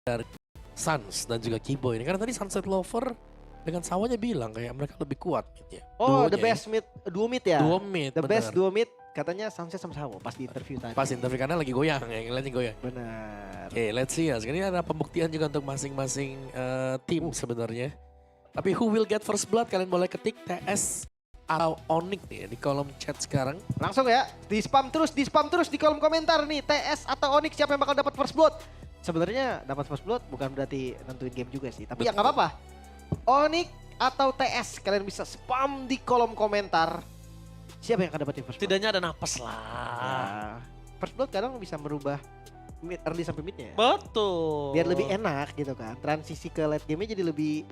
dari Suns dan juga Kibo ini. Karena tadi Sunset Lover dengan Sawanya bilang kayak mereka lebih kuat mid-nya. Oh, Duonya the best mid, duo mid ya? Duo mid, The best bener. duo mid, katanya Sunset sama Sawo pas di interview tadi. Pas interview karena lagi goyang ya, ngeliatnya goyang. Benar. Oke, let's see ya. Sekarang ada pembuktian juga untuk masing-masing tim sebenarnya. Tapi who will get first blood? Kalian boleh ketik TS atau Onyx nih ya, di kolom chat sekarang. Langsung ya, di spam terus di kolom komentar nih. TS atau Onyx siapa yang bakal dapat first blood? Sebenarnya dapat first blood bukan berarti nentuin game juga sih. Tapi ya nggak apa-apa. Onyx atau TS, kalian bisa spam di kolom komentar. Siapa yang akan dapetin first blood? Setidaknya ada napas lah. Nah, first blood kadang bisa merubah mid, early sampai midnya ya. Betul. Biar lebih enak gitu kan. Transisi ke late game-nya jadi lebih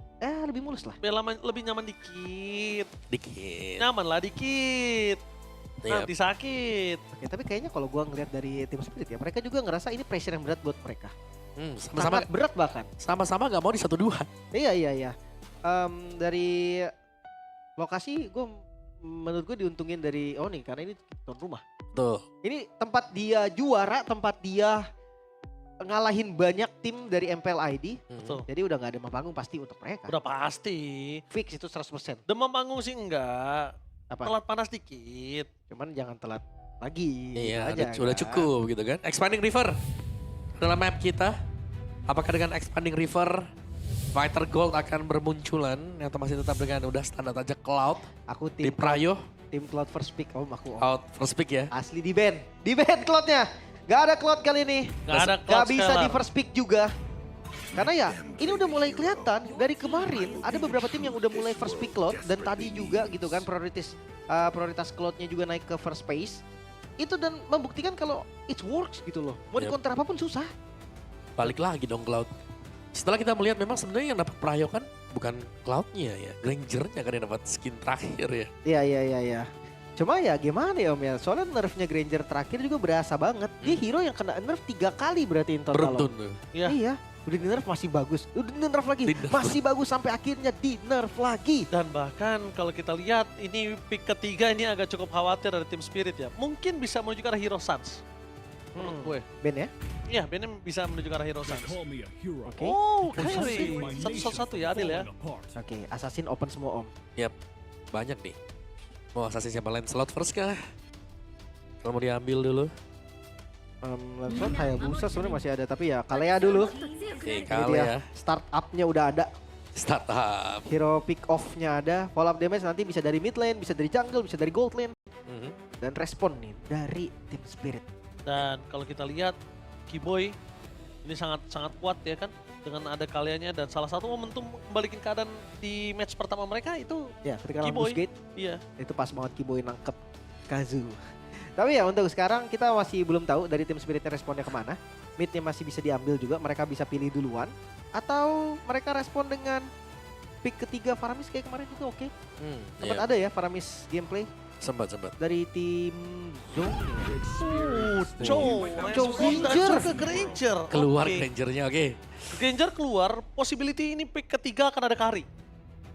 lebih mulus lah. Biar lebih nyaman dikit. Dikit. Nyaman lah dikit. Iya. Nanti sakit. Oke, tapi kayaknya kalau gua ngeliat dari tim Spirit ya, mereka juga ngerasa ini pressure yang berat buat mereka. Sama-sama Sangat berat bahkan. sama-sama gak mau di 1-2. Iya. Dari lokasi gue menurut gue diuntungin dari Oni karena ini tuan rumah. Tuh. Ini tempat dia juara, tempat dia ngalahin banyak tim dari MPL ID. Betul. Jadi udah gak ada panggung pasti untuk mereka. Udah pasti. Fix itu 100%. Demam panggung sih enggak. Apa? Telat panas dikit. Cuman jangan telat lagi. Iya, gitu aja, udah kan? cukup gitu kan. Expanding River dalam map kita. Apakah dengan Expanding River Fighter Gold akan bermunculan atau masih tetap dengan udah standar aja Cloud Aku di tim Prayo tim Cloud first pick. Aku out first pick ya. asli di ban Cloudnya. Gak ada Cloud kali ini. Nggak ada Gak Cloud bisa di Scalar. first pick juga. Karena ya ini udah mulai kelihatan dari kemarin ada beberapa tim yang udah mulai first pick Cloud dan tadi juga gitu kan prioritas Cloudnya juga naik ke first space. Itu dan membuktikan kalau it works gitu loh. Mau Yep. dikonter apapun susah. Balik lagi dong Cloud. Setelah kita melihat memang sebenarnya yang dapat Prayo kan bukan Cloud-nya ya, Granger-nya kan yang dapat skin terakhir ya. Iya. Cuma ya gimana ya Om ya. Soalnya nerfnya Granger terakhir juga berasa banget. Dia hero yang kena nerf 3 kali berarti in total. Beruntun tuh. Iya. Iya. Udah di nerf masih bagus. Udah di nerf lagi. Di-nerf. Masih bagus sampai akhirnya di nerf lagi. Dan bahkan kalau kita lihat ini pick ketiga ini agak cukup khawatir dari tim Spirit ya. Mungkin bisa menuju ke arah Hero Suns. Menurut gue. Ben ya. Iya, Benem bisa menuju ke arah Hero Suns. Oke. Oh, Kyrie. Satu-satu ya, adil ya. Oke, Assassin open semua Om. Banyak nih. Mau assassin siapa lain slot first kah? Kalau mau diambil dulu. Langsung Hayabusa sebenarnya masih ada tapi ya Kalea dulu. Oke, Ini kali dia. ya. Startupnya udah ada. Startup. Hero pick off-nya ada. Follow up damage nanti bisa dari mid lane, bisa dari jungle, bisa dari gold lane. Mhm. Dan respon nih dari tim Spirit. Dan kalau kita lihat Kiboy ini sangat kuat ya kan dengan ada kaliannya dan salah satu momentum membalikin keadaan di match pertama mereka itu Ya, ketika lawan Kiboy. Boost Gate iya. itu pas banget Kiboy nangkep Kazu. Tapi ya untuk sekarang kita masih belum tahu dari tim Spiritnya responnya kemana. Midnya masih bisa diambil juga, mereka bisa pilih duluan. Atau mereka respon dengan pick ketiga Faramis kayak kemarin juga oke. Sempat Iya. ada ya Faramis gameplay Sempat. dari tim Zong. Chow Granger. ke Granger. Keluar Oke. Grangernya, oke. Granger keluar, possibility ini pick ketiga akan ada Kari.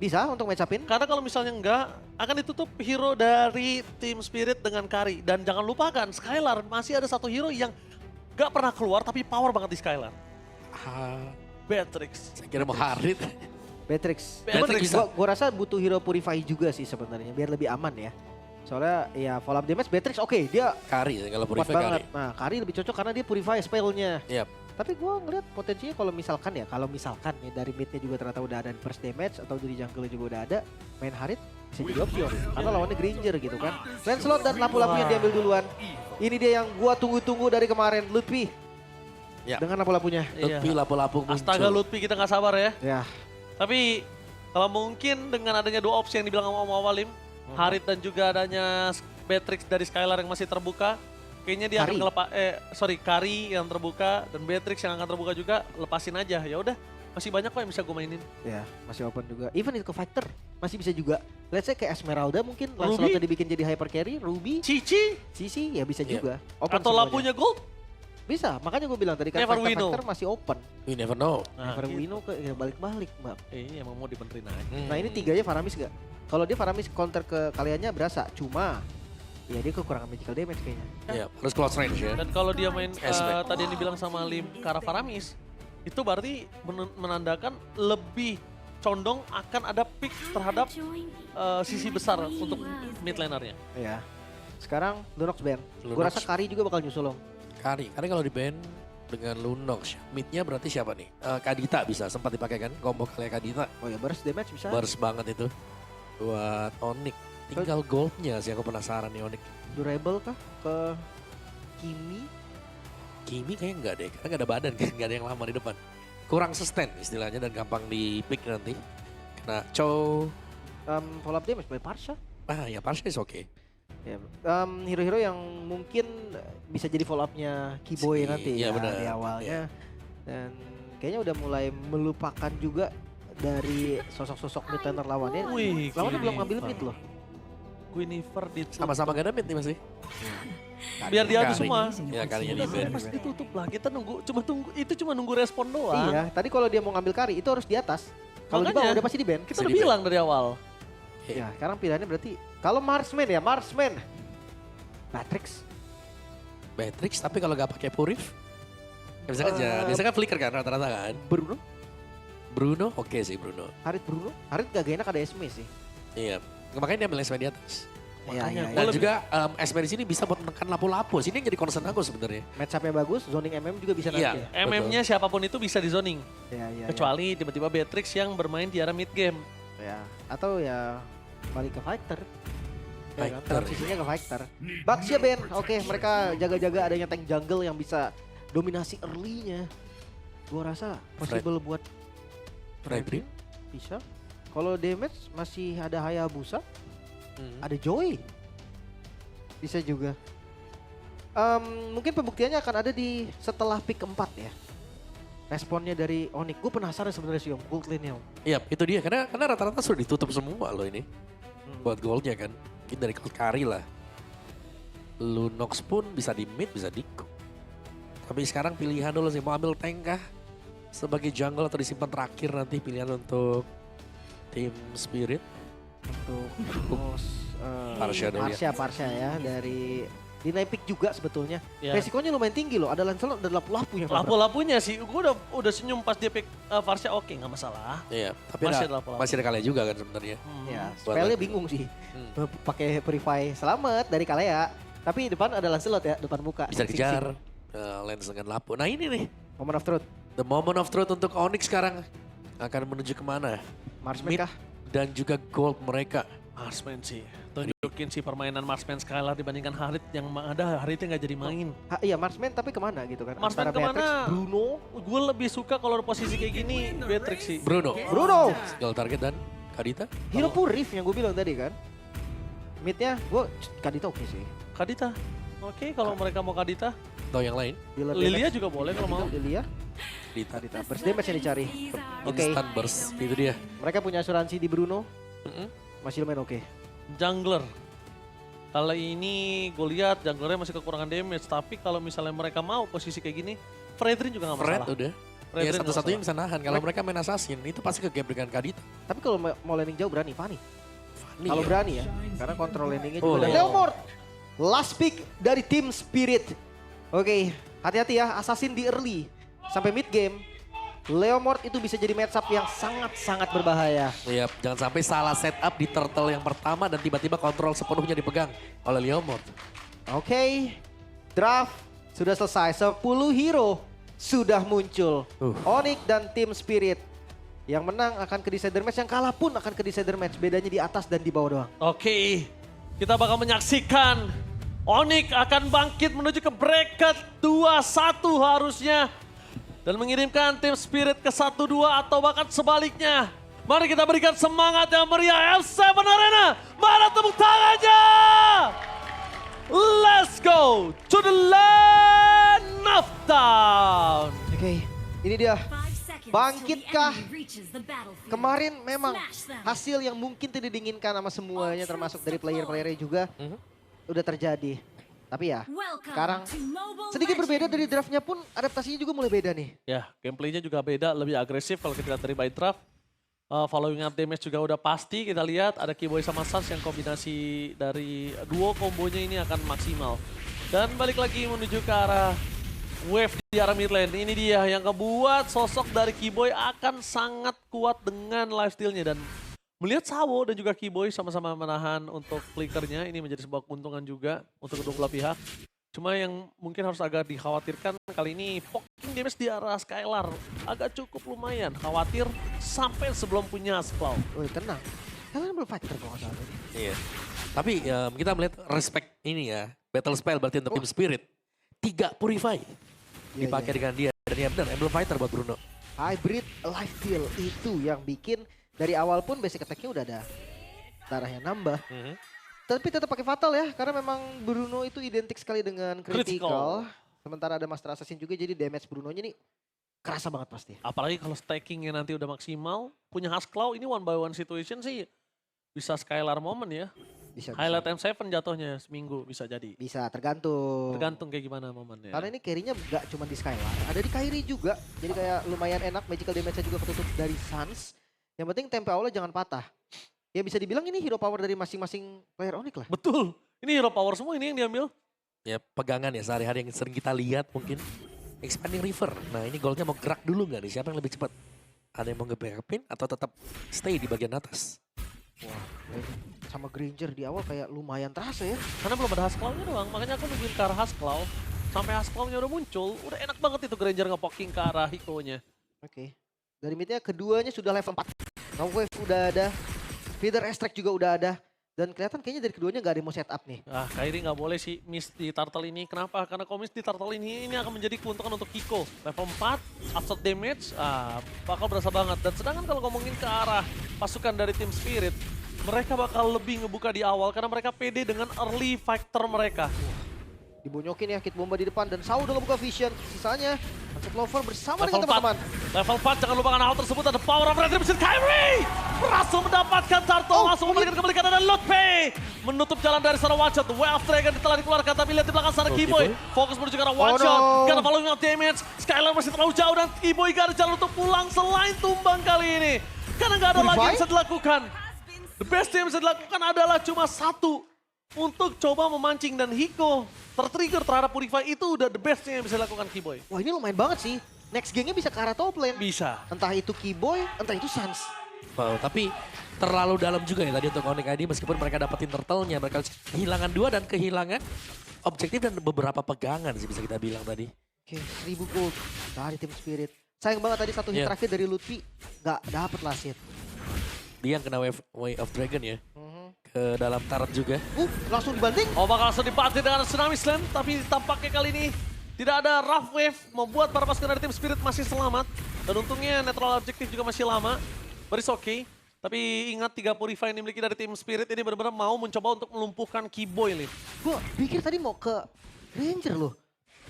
Bisa untuk match up-in. Karena kalau misalnya enggak, akan ditutup hero dari tim Spirit dengan Kari. Dan jangan lupakan, Skylar masih ada satu hero yang gak pernah keluar tapi power banget di Skylar. Beatrix. Saya kira mau Harit. Beatrix. Beatrix bisa. Gua rasa butuh hero Purify juga sih sebenarnya biar lebih aman ya. Soalnya ya follow up damage Beatrix oke, dia Kari ya, kalau kuat Purify banget. Kari. Nah, Kari lebih cocok karena dia Purify spellnya. Yap. Tapi gua ngeliat potensinya kalau misalkan ya dari midnya juga ternyata udah ada first damage atau dari jungle juga udah ada, main Harit bisa jadi opsi karena lawannya Granger gitu kan. Lancelot dan lampu-lampu yang diambil duluan. Ini dia yang gua tunggu-tunggu dari kemarin, Lutfi. Ya. Dengan lampu-lampunya. Lutfi lapu-lapu muncul. Astaga Lutfi kita nggak sabar ya. Ya. Tapi kalau mungkin dengan adanya dua opsi yang dibilang sama Om Awalim, Harit dan juga adanya Beatrix dari Skylar yang masih terbuka, kayaknya dia akan Kari yang terbuka dan Beatrix yang akan terbuka juga, lepasin aja. Ya udah, masih banyak kok yang bisa gue mainin. Ya, masih open juga. Even itu ke fighter masih bisa juga. Let's say kayak Esmeralda mungkin Ruby? Lancelotnya dibikin jadi hyper carry, Ruby, Cici Sisi ya bisa Iya. juga. Open atau semuanya. lampunya gold. Bisa, makanya gue bilang tadi kan Never we know. fighter masih open. You never know. Never gitu. we know ke ya balik-balik, Mbak. Emang mau dibenerin aja. Nah, ini tiganya Faramis gak? Kalau dia Faramis counter ke kaliannya berasa, cuma ya dia kekurangan magical damage kayaknya. Ya, harus close range ya. Dan kalau dia main Aspect. tadi yang dibilang sama Lim ke arah Faramis, itu berarti menandakan lebih condong akan ada pick terhadap sisi besar untuk mid lanernya. Iya. Sekarang Lunox ban. Gue Lunox. rasa Kari juga bakal nyusul Om. Kari kalau di ban dengan Lunox, midnya berarti siapa nih? Kadita bisa, sempat dipakai kan, combo kali Kadita. Oh ya, burst damage bisa. Burst banget itu buat Onyx. Tinggal goldnya sih aku penasaran nih Onyx. Durable kah ke Kimi? Kimi kayaknya enggak deh, karena nggak ada badan kan, nggak ada yang lama di depan. Kurang sustain istilahnya dan gampang di pick nanti. Kena Chow, Follow up damage by Parsha. ya Parsha is oke. Ya, hero-hero yang mungkin bisa jadi follow up-nya Keyboy nanti Iya, ya benar. di awalnya. Dan kayaknya udah mulai melupakan juga dari sosok-sosok mid laner lawannya. Wih, Lawannya belum ngambil Guinevere. mid loh. Guinevere ditutup. Sama-sama gak ada mid nih masih. Biar dia Kari. semua. Ya kalinya di Udah ban. pasti ditutup lah. Kita cuma nunggu respon doang. Iya, tadi kalau dia mau ngambil Kari itu harus di atas. Kalau di Makanya. bawah udah pasti di ban. Kita Bisa udah di ban. bilang dari awal. Ya, sekarang pilihannya berarti kalau Marksman ya, Marksman. Matrix. Matrix tapi kalau gak pakai Purif, ya bisa aja. Biasanya kan flicker kan rata-rata kan. Bruno, Bruno oke sih Bruno. Harit Bruno. Harit gak enak ada Esme sih. Iya, makanya dia ambil Esme di atas. Makanya Iya, gua Dan lebih- juga Esme di sini bisa buat menekan lapu-lapu. Sini yang jadi concern aku sebenarnya. Match up-nya bagus, zoning MM juga bisa Iya. nanti. MM-nya siapapun itu bisa di zoning. Iya, iya. Kecuali tiba-tiba Beatrix yang bermain di arah mid game. Ya, atau ya balik ke fighter. Ya, kan? Fighter. Transisinya ke fighter. Baxia Ben, oke mereka jaga-jaga adanya tank jungle yang bisa dominasi early-nya. Gua rasa possible buat Fredrin. bisa. Kalau damage masih ada Hayabusa, Hmm. ada Joy. Bisa juga. Mungkin pembuktiannya akan ada di setelah pick 4 ya. Responnya dari Onyx. Gue penasaran sebenarnya sih Om, gold lane-nya Om. Iya itu dia karena rata-rata sudah ditutup semua loh ini. Buat goldnya kan. Mungkin dari Kari lah. Lunox pun bisa di mid, bisa di go. Tapi sekarang pilihan dulu sih, mau ambil tank kah? Sebagai jungle atau disimpan terakhir nanti pilihan untuk tim Spirit. Untuk Parsha dulu ya. Parsha ya dari dinaik pick juga sebetulnya. Ya. Resikonya lumayan tinggi loh. Ada Lancelot, ada lapu-lapu yang Lapu-lapunya sih, gue udah senyum pas dia pick Varsha, oke nggak masalah. Iya, tapi Masih ada ada, lapu-lapu. masih ada Kalea juga kan sebenarnya. Ya, Buat spellnya lagi. bingung sih. Hmm. Pakai Purify selamat dari Kalea. Tapi depan ada Lancelot ya, depan muka. Bisa Sing-sing. dikejar. Lens dengan lapu. Nah ini nih, Moment of Truth. the moment of truth untuk Onyx sekarang. Akan menuju kemana? Marksman Mid. kah? Dan juga gold mereka. Marksman sih, tunjukin sih permainan Marksman Skylar dibandingkan Harit yang ada Haritnya nggak jadi main. Iya Marksman tapi kemana gitu kan? Marksman Antara Beatrix, kemana? Bruno. Gue lebih suka kalau posisi kayak gini Beatrix sih. Bruno. Bruno! Goal target dan Kadita. Hero Purif yang gue bilang tadi kan. Midnya gue Kadita oke sih. Kadita, oke kalau mereka mau Kadita. Atau yang lain. Dealer Lilia damage. juga boleh kalau mau. Lilia. Kadita. Kadita. Burst damage yang dicari. Oke. Instant burst. Itu dia. Mereka punya asuransi di Bruno. Mm-mm. Masih lumayan oke. Jungler. Kali ini gue lihat junglernya masih kekurangan damage. Tapi kalau misalnya mereka mau posisi kayak gini, Fredrin juga gak Fred masalah. udah. Fredrin Ya nggak satu-satunya masalah. bisa nahan. Kalau mereka main assassin itu pasti ke game dengan Kadita. Tapi kalau mau landing jauh berani Fanny. Fanny Kalau ya. berani ya. Karena kontrol landingnya Oh, juga. Dan Leo. Leomord. Last pick dari tim Spirit. Oke, hati-hati ya. Assassin di early. Sampai mid game. Leomord itu bisa jadi matchup yang sangat-sangat berbahaya. Iya, jangan sampai salah setup di turtle yang pertama dan tiba-tiba kontrol sepenuhnya dipegang oleh Leomord. Oke, draft sudah selesai. 10 hero sudah muncul. Onyx dan tim Spirit. Yang menang akan ke decider match, yang kalah pun akan ke decider match. Bedanya di atas dan di bawah doang. Oke, kita bakal menyaksikan Onyx akan bangkit menuju ke bracket 2-1 harusnya. Dan mengirimkan tim Spirit ke 1-2 atau bahkan sebaliknya. Mari kita berikan semangat yang meriah L7 Arena. Mana tepuk tangannya? Let's go to the land of down. Oke, ini dia. Bangkitkah? Kemarin memang hasil yang mungkin tidak diinginkan sama semuanya termasuk dari player-playernya juga udah terjadi. Tapi ya sekarang sedikit berbeda dari draftnya pun adaptasinya juga mulai beda nih. Ya, gameplaynya juga beda, lebih agresif kalau kita lihat dari by draft. Following up damage juga udah pasti kita lihat ada Keyboy sama Sans yang kombinasi dari duo kombonya ini akan maksimal. Dan balik lagi menuju ke arah wave di arah mid lane. Ini dia yang ngebuat sosok dari Keyboy akan sangat kuat dengan lifesteal-nya. Dan melihat Sawo dan juga Keyboy sama-sama menahan untuk flickernya, ini menjadi sebuah keuntungan juga untuk kedua belah pihak. Cuma yang mungkin harus agak dikhawatirkan kali ini poking damage di arah Skylar agak cukup lumayan. Khawatir sampai sebelum punya Spell. Woi tenang, kalian belum fighter kalau nggak salah tadi. Iya. Tapi kita melihat respect ini ya. Battle spell berarti untuk Team Spirit. 3 Purify Iya, dipakai iya. dengan dia. Dan ya benar, Emblem Fighter buat Bruno. Hybrid lifesteal itu yang bikin dari awal pun basic attack-nya udah ada darah yang nambah. Tapi tetap pakai fatal ya, karena memang Bruno itu identik sekali dengan critical. Sementara ada Master Assassin juga, jadi damage Brunonya nih kerasa banget pasti. Apalagi kalau stackingnya nanti udah maksimal, punya Huskclaw ini one by one situation sih bisa Skylar moment ya. Bisa, Highlight M7 jatuhnya seminggu bisa jadi. bisa tergantung. Tergantung kayak gimana momennya. Karena ini carry-nya gak cuma di Skylar, ada di Kairi juga. Jadi kayak lumayan enak, magical damage-nya juga ketutup dari Sans. Yang penting tempo awalnya jangan patah. Ya bisa dibilang ini hero power dari masing-masing player Onyx lah. Betul, ini hero power semua ini yang diambil. Ya pegangan ya sehari-hari yang sering kita lihat mungkin. Expanding River. Nah ini goalnya mau gerak dulu nggak nih? Siapa yang lebih cepat? Ada yang mau nge-backupin atau tetap stay di bagian atas? Wah, sama Granger di awal kayak lumayan terasa ya. Karena belum ada Huskclaw-nya doang, makanya aku nungguin ke arah Huskclaw. Sampai Huskclaw-nya udah muncul, udah enak banget itu Granger nge-poking ke arah Hiko-nya. Oke. Dari midnya keduanya sudah level 4. No wave udah ada. Feeder extract juga udah ada. Dan kelihatan kayaknya dari keduanya gak ada yang mau setup nih. Ah, Kairi nggak boleh sih miss di turtle ini. Kenapa? Karena kalau miss di turtle ini akan menjadi keuntungan untuk Hiko. Level 4, absorb damage, bakal berasa banget. Dan sedangkan kalau ngomongin ke arah pasukan dari Team Spirit, mereka bakal lebih ngebuka di awal karena mereka pede dengan early fighter mereka. Dibonyokin ya, Kit Bomba di depan dan Sau udah ngebuka vision. Sisanya Sunset Lover bersama Level dengan teman-teman. Level 4, jangan lupakan hal tersebut, ada power of retribution. Kyrie berhasil mendapatkan turtle, langsung memberikan kembalikan ada Lutpe. Menutup jalan dari sana one shot, Way of Dragon telah dikeluarkan, tapi lihat di belakang sana Keyboy. Fokus menuju ke arah one shot, karena following up damage. Skylar masih terlalu jauh dan Keyboy gak ada jalan untuk pulang selain tumbang kali ini. Karena gak ada lagi yang bisa dilakukan. The best yang bisa dilakukan adalah cuma satu. Untuk coba memancing dan Hiko tertrigger terhadap Purify itu udah the best yang bisa dilakukan Keyboy. Wah ini lumayan banget sih. Next gangnya bisa ke arah top lane. Bisa. Entah itu Keyboy, entah itu Sans. Wow, tapi terlalu dalam juga ya tadi untuk Onyx ID meskipun mereka dapetin turtle-nya. Mereka kehilangan 2 dan kehilangan objektif dan beberapa pegangan sih bisa kita bilang tadi. Oke, 1000 gold dari Team Spirit. Sayang banget tadi satu hit terakhir dari Lutfi. Gak dapet last hit. Dia yang kena Way of Dragon ya. Ke dalam turret juga. Langsung dibanting. Oh bakal langsung dibanting dengan Tsunami Slam, tapi tampaknya kali ini tidak ada rough wave, membuat para pasukan dari Team Spirit masih selamat. Dan untungnya netral objektif juga masih lama, but it's okay. Tapi ingat 3 Purify yang dimiliki dari Team Spirit ini benar-benar mau mencoba untuk melumpuhkan Keyboy nih. Gue pikir tadi mau ke Granger loh.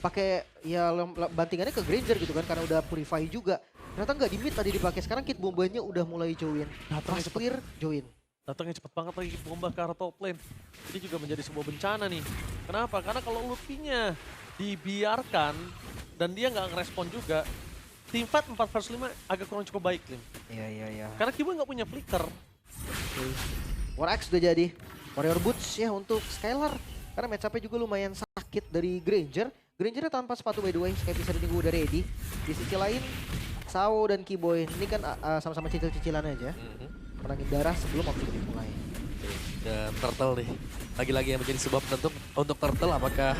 Pakai ya bantingannya ke Granger gitu kan karena udah Purify juga. Ternyata nggak di mid tadi dipakai. Sekarang Kit Bombanya udah mulai join. Pas clear join. Datangnya cepat banget lagi bomba ke arah top lane. Ini juga menjadi sebuah bencana nih. Kenapa? Karena kalau Luffy-nya dibiarkan dan dia nggak ngerespon juga, team fight 4 versus 5 agak kurang cukup baik, Lim. Iya. Karena Keyboy nggak punya flicker. War Axe udah jadi. Warrior Boots ya untuk Skylar. Karena match-up-nya juga lumayan sakit dari Granger. Grangernya tanpa sepatu by the way. Kayak bisa juga udah ready. Di sisi lain, Sao dan Keyboy. Ini kan sama-sama cicil-cicilan aja. Menangin darah sebelum waktu dimulai. Dan turtle nih. Lagi-lagi yang menjadi sebab penentu untuk turtle apakah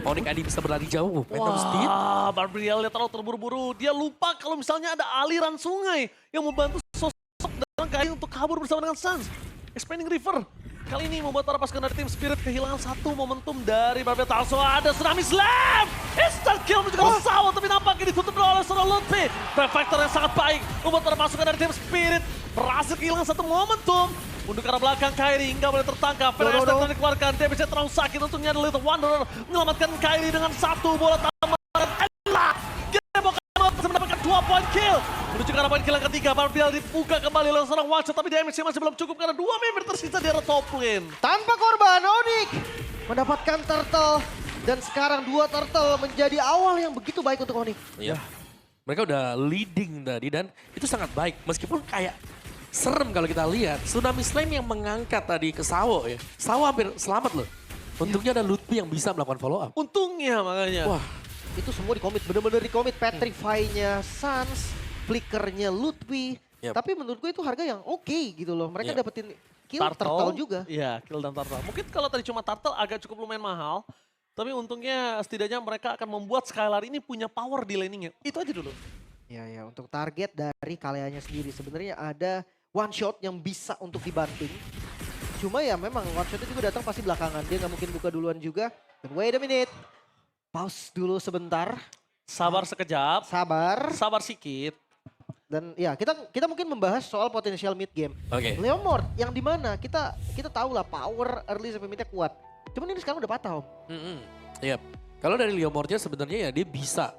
Onyx ID bisa berlari jauh. Phantom Steed. Wah, Barbriel dia terlalu terburu-buru. Dia lupa kalau misalnya ada aliran sungai yang membantu sosok dan Kairi untuk kabur bersama dengan Sans. Expanding River. Kali ini membuat para pasukan dari Team Spirit kehilangan satu momentum dari Barbriel. Talso ada Tsunami Slam. Instant kill menuju ke Sawo, tapi nampaknya ditutup oleh seorang Lutfi. Factor yang sangat baik membuat para pasukan dari Team Spirit berhasil kehilangan satu momentum. Mundur ke arah belakang Kairi, nggak boleh tertangkap. Flash telah dikeluarkan, damage-nya terlalu sakit. Untungnya ada Little Wanderer menyelamatkan Kairi dengan satu bola tambahan. Elah, game akan mendapatkan 2 point kill. Menuju ke arah point kill yang ketiga, Barbriel dibuka kembali oleh seorang one shot, tapi damage-nya masih belum cukup karena 2 member tersisa di arah top lane. Tanpa korban, Onyx mendapatkan turtle. Dan sekarang 2 turtle menjadi awal yang begitu baik untuk Onyx. Iya. Mereka udah leading tadi dan itu sangat baik. Meskipun kayak serem kalau kita lihat. Tsunami Slam yang mengangkat tadi ke Sawo ya. Sawo hampir selamat loh. Untungnya ada Lutfi yang bisa melakukan follow up. Untungnya makanya. Wah, itu semua dikomit, bener-bener dikomit. Petrify-nya Sans, Flicker-nya Ludwig. Yep. Tapi menurut gue itu harga yang oke gitu loh. Mereka Yep. dapetin kill Turtle juga. Iya, kill dan turtle. Mungkin kalau tadi cuma turtle agak cukup lumayan mahal. Tapi untungnya setidaknya mereka akan membuat Skylar ini punya power di laningnya. Itu aja dulu. Ya, untuk target dari Kaleanya sendiri sebenarnya ada one shot yang bisa untuk dibanting. Cuma ya memang one shotnya juga datang pasti belakangan. Dia nggak mungkin buka duluan juga. Dan wait a minute. Pause dulu sebentar. Sabar sekejap, Sabar. sabar sikit. Dan ya kita mungkin membahas soal potensial mid game. Oke. Leomord yang dimana kita tahu lah power early sampai midnya kuat. Cuman ini sekarang udah patah om. Iya. Kalau dari Leomordnya sebenarnya ya dia bisa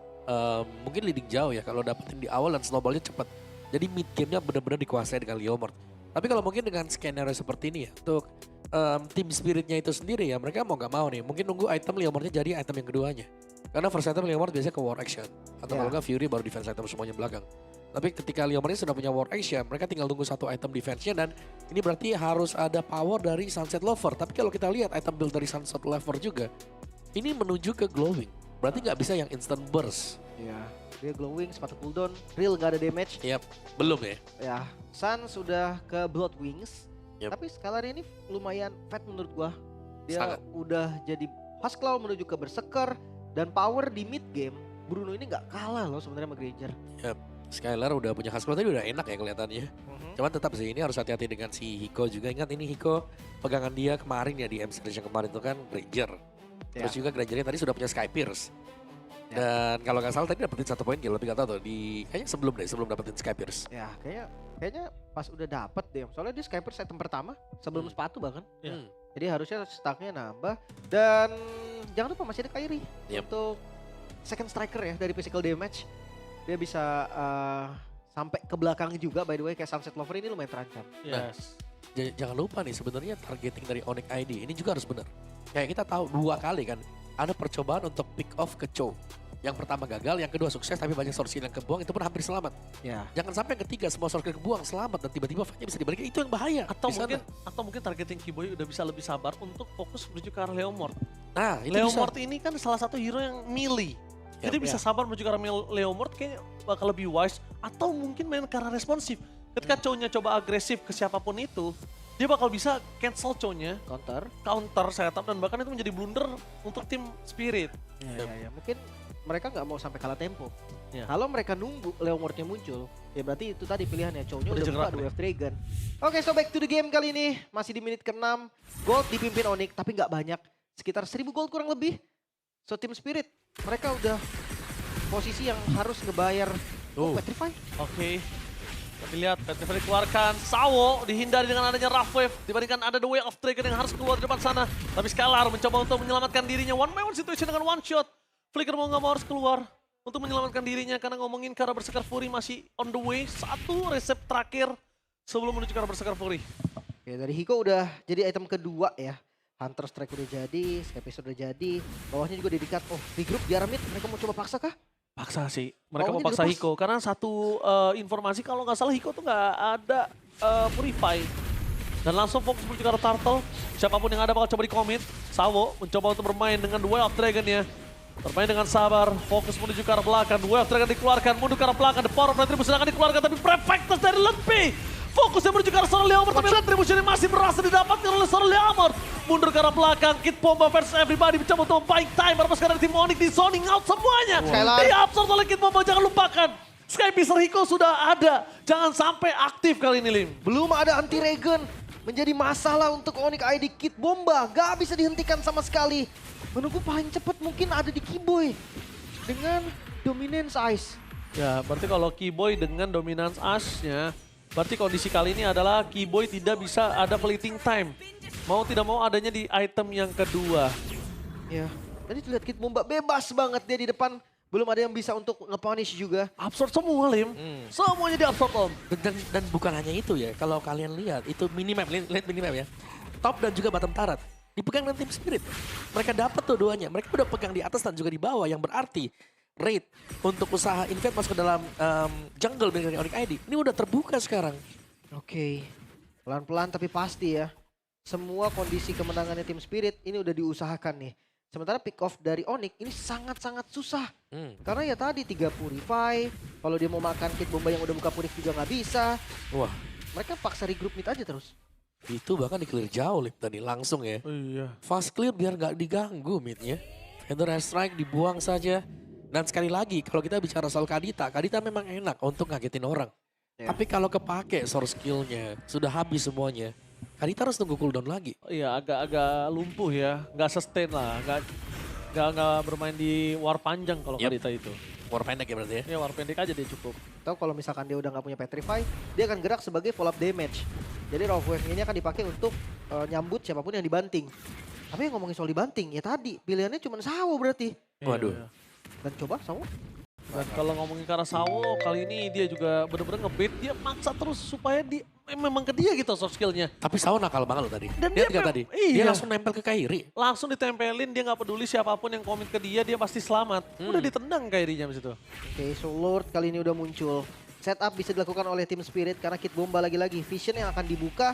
mungkin leading jauh ya kalau dapetin di awal dan snowballnya cepat. Jadi mid gamenya benar-benar dikuasai dengan Leomord. Tapi kalau mungkin dengan skenario seperti ini ya untuk tim spiritnya itu sendiri ya mereka mau gak mau nih mungkin nunggu item Leomordnya jadi item yang keduanya. Karena first item Leomord biasanya ke war action atau kalau Ya. nggak Fury baru defense item semuanya belakang. Tapi ketika Leomordnya sudah punya war action mereka tinggal tunggu satu item defense-nya dan ini berarti harus ada power dari Sunset Lover. Tapi kalau kita lihat item build dari Sunset Lover juga ini menuju ke glowing. Berarti nggak bisa yang instant burst. Ya. Dia glowing, sepatu cooldown, real gak ada damage. Yap, belum ya. Ya, Sun sudah ke Blood Wings. Yep. Tapi Scalar ini lumayan fat menurut gua. Dia Sangat. udah jadi Husklow menuju ke Berserker dan power di mid game. Bruno ini nggak kalah loh sebenarnya sama Granger. Skylar udah punya Haskell tadi udah enak ya kelihatannya. Cuman tetap sih ini harus hati-hati dengan si Hiko juga. Ingat ini Hiko pegangan dia kemarin ya di M Series yang kemarin itu kan Granger. Terus juga Grangernya tadi sudah punya Sky Pierce. Ya. Dan kalau nggak salah tadi dapetin 1 poin kill, tapi nggak tahu tuh di kayaknya sebelum dapetin Sky Pierce. Ya, kayaknya pas udah dapet deh. Soalnya dia Skyper item pertama sebelum sepatu bahkan. Ya. Hmm. Jadi harusnya stacknya nambah. Dan jangan lupa masih ada Kairi Yep. untuk second striker ya dari physical damage. Dia bisa sampai ke belakang juga by the way kayak Sunset Lover ini lumayan terancam. Yes. Jangan lupa nih sebenarnya targeting dari Onyx ID ini juga harus benar. Kayak kita tahu 2 kali kan ada percobaan untuk pick off ke Chow. Yang pertama gagal, yang kedua sukses tapi banyak sorcerer yang kebuang itu pun hampir selamat. Ya. Jangan sampai yang ketiga semua sorcerer kebuang selamat dan tiba-tiba fightnya bisa dibalik. Itu yang bahaya. Atau di sana. mungkin targeting Kiboy udah bisa lebih sabar untuk fokus menuju ke arah Leomord. Nah, itu bisa. Leomord ini kan salah satu hero yang melee. Jadi bisa sabar menuju ke arah Leomord kayaknya bakal lebih wise. Atau mungkin main ke arah responsif. Ketika Chow-nya coba agresif ke siapapun itu, dia bakal bisa cancel Chow-nya, counter setup, dan bahkan itu menjadi blunder untuk tim Spirit. Ya. Mungkin mereka nggak mau sampai kalah tempo. Ya. Kalau mereka nunggu Leomordnya muncul, ya berarti itu tadi pilihannya. Chow-nya Udah udah buka gerak, 2F Dragon. Oke, so back to the game kali ini. Masih di menit ke-6. Gold dipimpin Onyx, tapi nggak banyak. Sekitar 1000 gold kurang lebih. So tim Spirit, mereka udah posisi yang harus ngebayar Petrify. Oke. Kita lihat Petrify dikeluarkan. Sawo dihindari dengan adanya Rough Wave. Dibandingkan ada The Way of Dragon yang harus keluar di depan sana. Tapi Scalar mencoba untuk menyelamatkan dirinya. One by one situation dengan one shot. Flicker mau nggak mau harus keluar untuk menyelamatkan dirinya. Karena ngomongin ke arah Berserker Fury masih on the way. 1 resep terakhir sebelum menuju ke arah Berserker Fury. Oke, dari Hiko udah jadi item kedua ya. Hunter Strike udah jadi, Skypiece udah jadi. Bawahnya juga dedikat. Oh, di grup di arah mid mereka mau coba paksa kah? Paksa sih. Mereka Maunya mau paksa dilepas. Hiko. Karena satu informasi kalau nggak salah Hiko tuh nggak ada Purify. Dan langsung fokus menuju ke arah Turtle. Siapapun yang ada bakal coba di-commit. Sawo mencoba untuk bermain dengan Duel of Dragon-nya. Bermain dengan sabar. Fokus menuju ke arah belakang. Duel of Dragon dikeluarkan. Mundur ke arah belakang. The Power of Retribution akan dikeluarkan. Tapi Prefectus dari Letpi. Fokusnya menuju ke arah seorang Leomord. Tapi Retribution masih berhasil didapatkan oleh seorang Leomord. Mundur ke arah belakang. Kid Bomba versus everybody. Mencoba untuk buying time. Berapa sekarang tim Onyx di zoning out semuanya. Skylar. Diabsorb oleh Kid Bomba. Jangan lupakan. Skypiece Hiko sudah ada. Jangan sampai aktif kali ini, Lim. Belum ada anti-regen. Menjadi masalah untuk Onyx ID. Kid Bomba gak bisa dihentikan sama sekali. Menunggu paling cepat mungkin ada di Kiboy. Dengan Dominance Ice. Ya, berarti kalau Kiboy dengan dominance Ash-nya, berarti kondisi kali ini adalah Kiboy tidak bisa ada fleeting time. Mau tidak mau adanya di item yang kedua. Ya, tadi tuh lihat Kid Bomba bebas banget dia di depan. Belum ada yang bisa untuk nge-punish juga. Absorb semua, Lim. Semuanya di-absorb, Om. Dan bukan hanya itu ya, kalau kalian lihat itu minimap, lihat minimap ya. Top dan juga bottom turret dipegang dengan tim Spirit. Mereka dapat tuh duanya. Mereka udah pegang di atas dan juga di bawah yang berarti raid untuk usaha invade masuk ke dalam jungle dari Onyx ID. Ini udah terbuka sekarang. Oke, pelan-pelan tapi pasti ya. Semua kondisi kemenangannya tim Spirit ini udah diusahakan nih. Sementara pick off dari Onyx ini sangat-sangat susah. Hmm. Karena ya tadi 3 Purify, kalau dia mau makan Kit Bomba yang udah buka Purif juga nggak bisa. Wah, Mereka paksa regroup mid aja terus. itu bahkan di clear jauh Lip tadi langsung ya. Iya. Fast clear biar nggak diganggu midnya. Enter air strike dibuang saja. Dan sekali lagi kalau kita bicara soal Kadita memang enak untuk ngagetin orang. Ya. Tapi kalau kepake source skillnya, sudah habis semuanya. Kadita harus tunggu cooldown lagi. Iya, agak lumpuh ya, nggak sustain lah, nggak bermain di war panjang kalau Yep. Kadita itu. War pendek ya berarti ya. Ya war pendek aja dia cukup. Atau kalau misalkan dia udah nggak punya Petrify, dia akan gerak sebagai follow up damage. Jadi Raw Wave ini akan dipakai untuk nyambut siapapun yang dibanting. Tapi yang ngomongin soal dibanting, ya tadi pilihannya cuma Sawo berarti. Waduh. Iya. Dan coba Sawo. Dan kalau ngomongin ke arah Sawo, kali ini dia juga bener-bener ngebait, dia maksa terus supaya memang ke dia gitu soft skillnya. Tapi Sao nakal banget loh tadi. Dan Lihat dia nggak tadi? iya. Dia langsung nempel ke Kairi. Langsung ditempelin, dia nggak peduli siapapun yang komit ke dia pasti selamat. Udah ditendang Kairinya di situ. Oke, so Lord kali ini udah muncul. Setup bisa dilakukan oleh tim Spirit karena Kit Bomba lagi-lagi. Vision yang akan dibuka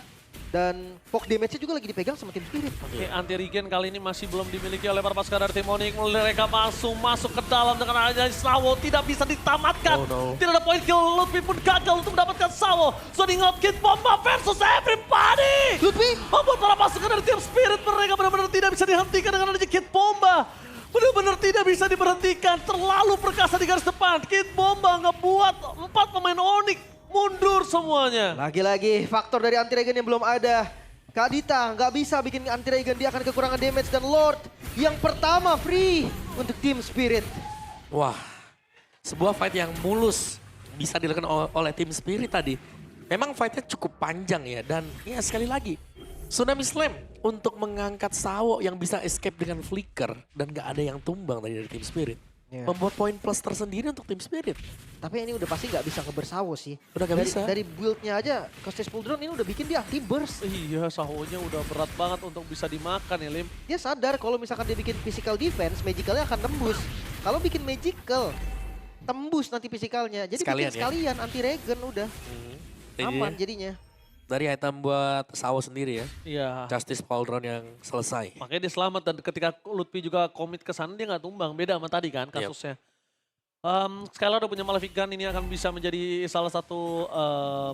dan poke damage-nya juga lagi dipegang sama tim Spirit. Oke, anti regen kali ini masih belum dimiliki oleh para pasukan dari tim Onyx. Mereka masuk ke dalam dengan adanya Sawo, tidak bisa ditamatkan. Oh, no. Tidak ada point kill, Lutfi pun gagal untuk mendapatkan Sawo. Zoning out Kit Bomba versus everybody. Lutfi! Membuat para pasukan dari tim Spirit mereka benar-benar tidak bisa dihentikan dengan adanya Kit Bomba. Benar-benar tidak bisa diberhentikan, terlalu perkasa di garis depan. Kit Bomba ngebuat 4 pemain Onyx mundur semuanya. Lagi-lagi faktor dari anti regen yang belum ada. Kadita nggak bisa bikin anti regen, dia akan kekurangan damage dan Lord yang pertama free untuk tim Spirit. Wah, sebuah fight yang mulus bisa dilakukan oleh tim Spirit tadi. Memang fightnya cukup panjang ya, dan ya sekali lagi Tsunami Slam untuk mengangkat Sawo yang bisa escape dengan flicker dan gak ada yang tumbang tadi dari tim Spirit. Ya. Membuat poin plus tersendiri untuk tim Spirit. Tapi ini udah pasti nggak bisa ngebersawo sih. Udah nggak bisa. Dari build-nya aja, Costes Full Drone ini udah bikin dia anti burst. Iya, Sahonya udah berat banget untuk bisa dimakan ya, Lim. Dia sadar kalau misalkan dia bikin physical defense, magicalnya akan tembus. Kalau bikin magical, tembus nanti physicalnya. Jadi Sekalian bikin ya? sekalian anti regen udah. Jadi Aman jadinya. dari item buat Sawo sendiri ya, Iya. Justice Pauldron yang selesai. Makanya dia selamat dan ketika Lutfi juga komit ke sana dia nggak tumbang. Beda sama tadi kan kasusnya. Skylar udah punya Malefic Gun, ini akan bisa menjadi salah satu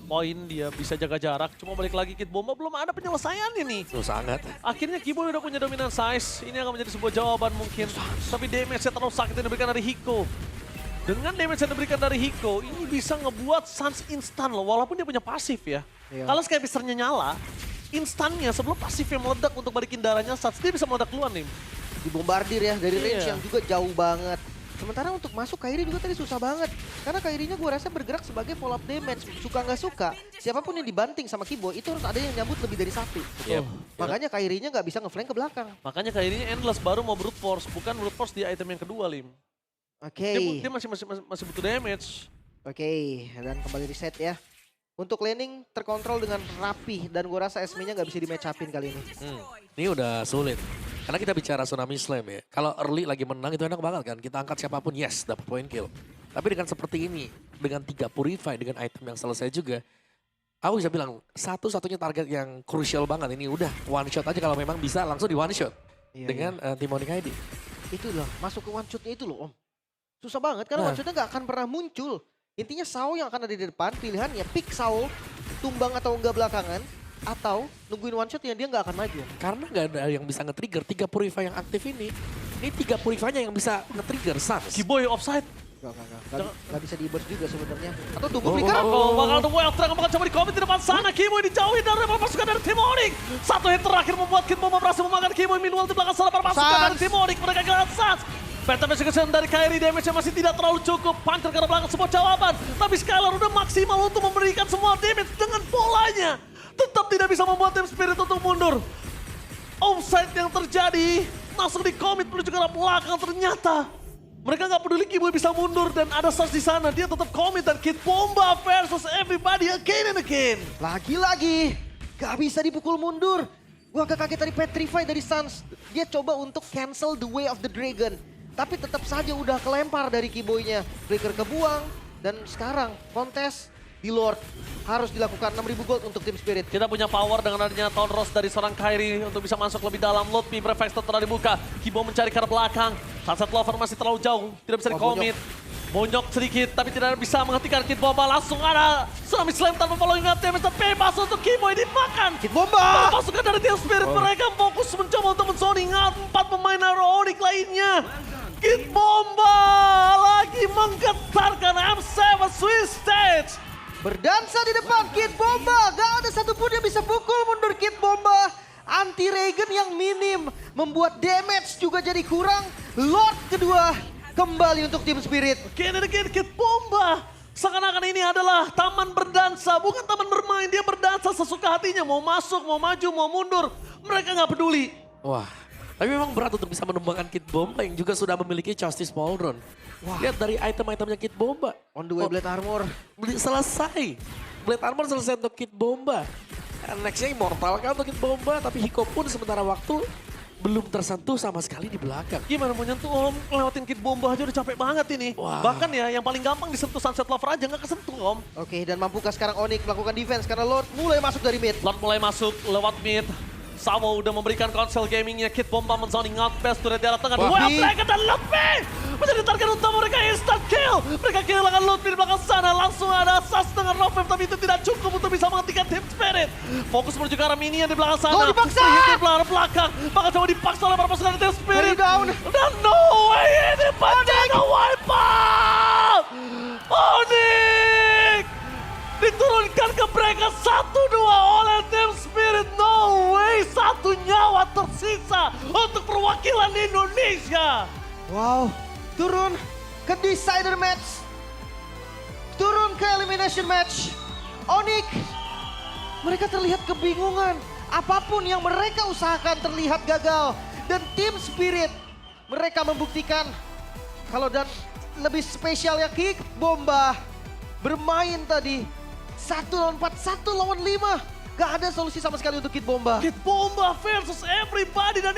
poin dia bisa jaga jarak. Cuma balik lagi Kit Bomba belum ada penyelesaiannya nih. Itu sangat. Akhirnya Kiboy udah punya dominan size. Ini akan menjadi sebuah jawaban mungkin. Tapi damage-nya terlalu sakit yang diberikan dari Hiko. Dengan damage yang diberikan dari Hiko, ini bisa ngebuat Sans instan loh. Walaupun dia punya pasif ya. Iya. Kalau Skypisternya nyala, instannya sebelum pasifnya meledak untuk balikin darahnya Sans, dia bisa meledak duluan nih. Dibombardir ya dari range Iya. yang juga jauh banget. Sementara untuk masuk Kairi juga tadi susah banget. Karena Kairinya gue rasa bergerak sebagai follow up damage. Suka nggak suka, siapapun yang dibanting sama Kiboy itu harus ada yang nyambut lebih dari satu. Yep. Makanya Kairinya nggak bisa ngeflank ke belakang. Makanya kayaknya Endless baru mau brute force, bukan brute force di item yang kedua, Lim. Oke. Dia masih butuh damage. Oke, dan kembali reset ya. Untuk laning terkontrol dengan rapi dan gue rasa Esme-nya nggak bisa di match upin kali ini. Ini udah sulit. Karena kita bicara Tsunami Slam ya. Kalau early lagi menang itu enak banget kan. Kita angkat siapapun, yes, dapat point kill. Tapi dengan seperti ini, dengan 3 Purify, dengan item yang selesai juga, aku bisa bilang satu-satunya target yang crucial banget ini udah one shot aja kalau memang bisa langsung di one shot. Iya, Dengan Team Onyx ID. itu loh, masuk ke one shotnya itu loh Om. Susah banget karena Nah. one shotnya nggak akan pernah muncul. Intinya Sao yang akan ada di depan, pilihannya pick Sao, tumbang atau enggak belakangan, atau nungguin one shot yang dia nggak akan maju. Karena nggak ada yang bisa nge-trigger 3 Purify yang aktif ini. Ini 3 Purify-nya yang bisa nge-trigger Sans. Kiboy offside. Nggak bisa di burst juga sebenarnya. Atau tunggu Oh, flicker. Oh, bakal ada Wild Dragon bakal coba di-commit di depan sana. Kiboy dijauhin dari pasukan dari tim Onyx. Satu hit terakhir membuat Kit Bomba berhasil memakan Kiboy. Meanwhile di belakang sana para pasukan dari tim Onyx. Mereka kehilangan Sans. Phantom Execution dari Kairi, damage-nya masih tidak terlalu cukup. Puncher ke arah belakang sebuah jawaban. Tapi Skylar udah maksimal untuk memberikan semua damage dengan bolanya. Tetap tidak bisa membuat tim Spirit untuk mundur. Offside yang terjadi. Langsung di-commit menuju ke arah belakang ternyata. Mereka nggak peduli Kiboy bisa mundur dan ada Sans di sana. Dia tetap commit dan Kit Bomba versus everybody again and again. Lagi-lagi, gak bisa dipukul mundur. Gua agak kaget dari Petrify dari Sans. Dia coba untuk cancel the way of the dragon. Tapi tetap saja udah kelempar dari Kiboy-nya. Flicker kebuang. Dan sekarang kontes di Lord. Harus dilakukan 6.000 gold untuk tim Spirit. Kita punya power dengan adanya Town Ross dari seorang Kairi untuk bisa masuk lebih dalam. Lutfi Prefector telah dibuka. Kibo mencari ke arah belakang. Sunset Lover masih terlalu jauh. Tidak bisa di-commit. Bonyok sedikit tapi tidak bisa menghentikan Kid Bomba. Langsung ada Tsunami Slam tanpa following up damage. Bebas untuk Kibo ini dimakan. Kid Bomba! Pasukan dari Team Spirit mereka fokus mencoba untuk menzoning out 4 pemain Hero Onyx lainnya. Kid Bomba lagi menggetarkan M7 Swiss Stage. Berdansa di depan Kid Bomba. Gak ada satupun yang bisa pukul mundur Kid Bomba. Anti-regen yang minim. Membuat damage juga jadi kurang. Lord kedua kembali untuk tim Spirit. Again and again Kid Bomba. Seakan-akan ini adalah taman berdansa. Bukan taman bermain. Dia berdansa sesuka hatinya. Mau masuk, mau maju, mau mundur. Mereka nggak peduli. Wah, tapi memang berat untuk bisa menumbangkan Kid Bomba yang juga sudah memiliki Justice Pauldron. Wah. Lihat dari item-itemnya Kid Bomba. On the way Blade Armor. Selesai. Blade Armor selesai untuk Kid Bomba. Nextnya Immortal kan untuk Kid Bomba. Tapi Hiko pun sementara waktu belum tersentuh sama sekali di belakang. Gimana mau nyentuh Om? Lewatin Kid Bomba aja udah capek banget ini. Wah. Bahkan ya yang paling gampang disentuh Sunset Lover aja nggak kesentuh Om. Oke, dan mampukah sekarang Onyx melakukan defense karena Lord mulai masuk dari mid. Lord mulai masuk lewat mid. Sawo udah memberikan konsel gamingnya. Kid Bomba menzoning out best turret di arah tengah. Wah, Well Bi. Black dan Lutfi menjadi target utama mereka, instant kill. Mereka kehilangan Lutfi di belakang sana. Langsung ada Sas dengan Novem tapi itu tidak cukup untuk bisa menghentikan tim Spirit. Fokus menuju ke arah minion di belakang sana. Oh, dipaksa! Hit di belakang. Maka coba dipaksa oleh para pasukan tim Spirit. Very down. Dan no way ini menjadi wipeout. Onyx diturunkan ke mereka 1-2 oleh tim Spirit. No way, 1 nyawa tersisa untuk perwakilan Indonesia. Wow, turun ke decider match. Turun ke elimination match. Onyx, mereka terlihat kebingungan. Apapun yang mereka usahakan terlihat gagal. Dan tim Spirit, mereka membuktikan kalau dan lebih spesialnya Kid Bomba bermain tadi. 1 lawan 4, 1 lawan 5. Gak ada solusi sama sekali untuk Kid Bomba. Kid Bomba versus everybody dan